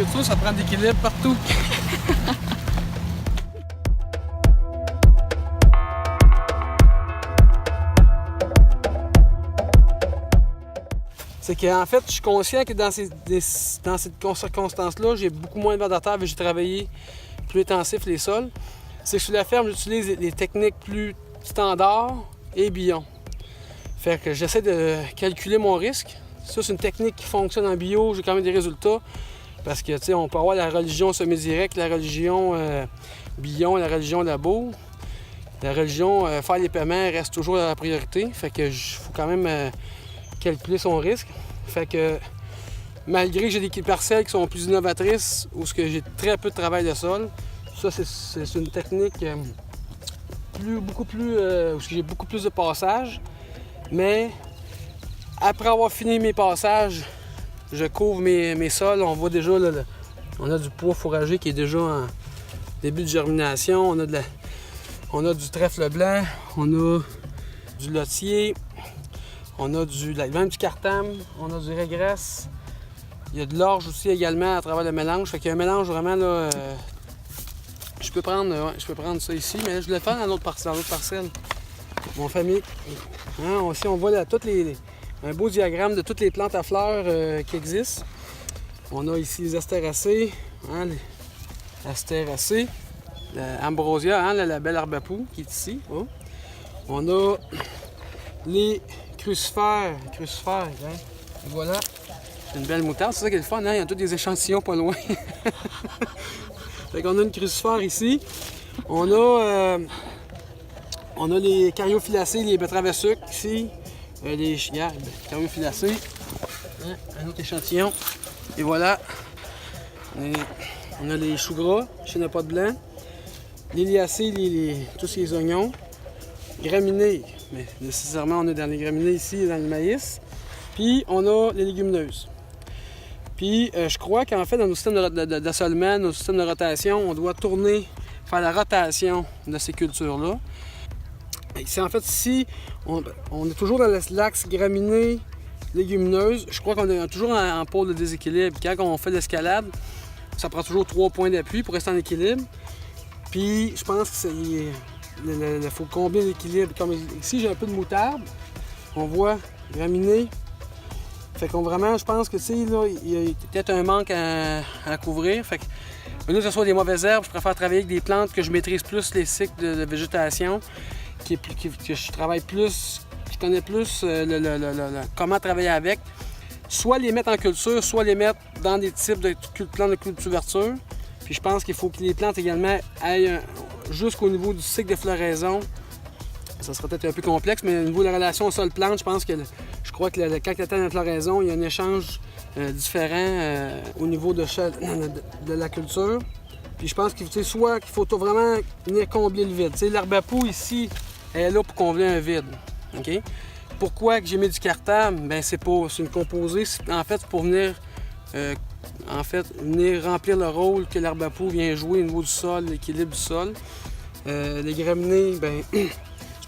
culture, ça prend de l'équilibre partout. C'est qu'en fait, je suis conscient que dans cette circonstance-là, j'ai beaucoup moins de vers de terre, j'ai travaillé plus intensif les sols. C'est que sur la ferme, j'utilise les techniques plus standards et bio. Fait que j'essaie de calculer mon risque. Ça, c'est une technique qui fonctionne en bio, j'ai quand même des résultats. Parce que, tu sais, on peut avoir la religion semi-directe, la religion bio, la religion labo. La religion faire les paiements reste toujours la priorité. Fait que faut quand même calculer son risque. Fait que malgré que j'ai des parcelles qui sont plus innovatrices ou ce que j'ai très peu de travail de sol, ça c'est une technique beaucoup plus où j'ai beaucoup plus de passages. Mais après avoir fini mes passages, je couvre mes sols. On voit déjà là, on a du pois fourragé qui est déjà en début de germination. On a du trèfle blanc, on a du lotier. On a même du cartam, on a du régresse. Il y a de l'orge aussi également à travers le mélange. Fait qu'il y a un mélange vraiment là. Je peux prendre ça ici, mais là, je vais le faire dans l'autre parcelle. Mon famille. Hein, aussi, on voit là, un beau diagramme de toutes les plantes à fleurs qui existent. On a ici les astéracées, hein, les astéracées, l'ambrosia, hein, la belle arbre à poux qui est ici. Oh. On a les crucifères, hein. Et voilà, c'est une belle moutarde, c'est ça qui est le fun, hein? Il y a tous des échantillons pas loin. Fait qu'on a une crucifère ici. On a les cariophyllacées, les betteraves à sucre ici. Les cariophyllacées. Hein? Un autre échantillon. Et voilà. On a les choux gras, chénopodes blancs. Les liacées, tous les oignons. Graminées. Mais nécessairement, on est dans les graminées ici, dans le maïs. Puis, on a les légumineuses. Puis, je crois qu'en fait, dans nos systèmes d'assolement, nos systèmes de rotation, on doit faire la rotation de ces cultures-là. C'est en fait, si on est toujours dans l'axe graminées, légumineuses, je crois qu'on est toujours en pôle de déséquilibre. Quand on fait l'escalade, ça prend toujours 3 points d'appui pour rester en équilibre. Puis, je pense que il faut combler l'équilibre. Comme ici, j'ai un peu de moutarde. On voit graminées. Fait qu'on vraiment, je pense que là, il y a peut-être un manque à couvrir. Fait que, au lieu que ce soit des mauvaises herbes, je préfère travailler avec des plantes que je maîtrise plus les cycles de végétation, que je travaille plus, je connais plus comment travailler avec. Soit les mettre en culture, soit les mettre dans des types de plantes de cultivature. Puis je pense qu'il faut que les plantes également aillent jusqu'au niveau du cycle de floraison. Ça sera peut-être un peu complexe, mais au niveau de la relation sol-plante, je crois que quand il atteint la floraison, il y a un échange différent au niveau de la culture. Puis je pense qu'il faut vraiment venir combler le vide. L'arbre à poux ici, elle est là pour combler un vide. Okay? Pourquoi que j'ai mis du cartam? Ben, c'est une composée, en fait, pour venir remplir le rôle que l'arbre à poux vient jouer au niveau du sol, l'équilibre du sol. Les graminées, ben,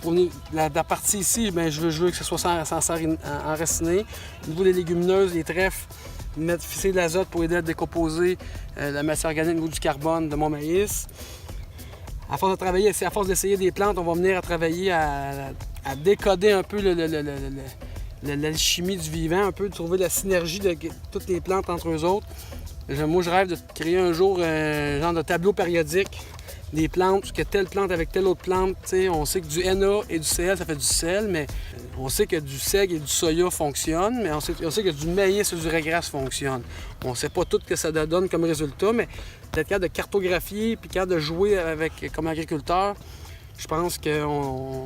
pour la partie ici, ben, je veux que ce soit sans enraciné. Au niveau des légumineuses, les trèfles, mettre fisser de l'azote pour aider à décomposer la matière organique au niveau du carbone de mon maïs. À force de travailler, à force d'essayer des plantes, on va venir à travailler à décoder un peu l'alchimie du vivant, un peu de trouver la synergie de toutes les plantes entre eux autres. Moi, je rêve de créer un jour un genre de tableau périodique des plantes, que telle plante avec telle autre plante. On sait que du Na et du Cl, ça fait du sel, mais on sait que du seigle et du soya fonctionnent, mais on sait que du maïs et du régras fonctionnent. On ne sait pas tout ce que ça donne comme résultat, mais d'être capable de cartographier puis capable de jouer avec comme agriculteur, je pense que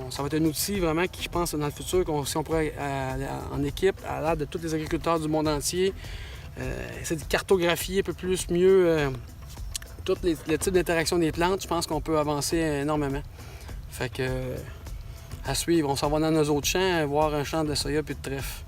ça va être un outil vraiment qui, je pense, dans le futur, si on pourrait en équipe, à l'aide de tous les agriculteurs du monde entier, essayer de cartographier un peu plus mieux tous les types d'interaction des plantes, je pense qu'on peut avancer énormément. Fait que, à suivre, on s'en va dans nos autres champs, voir un champ de soya puis de trèfle.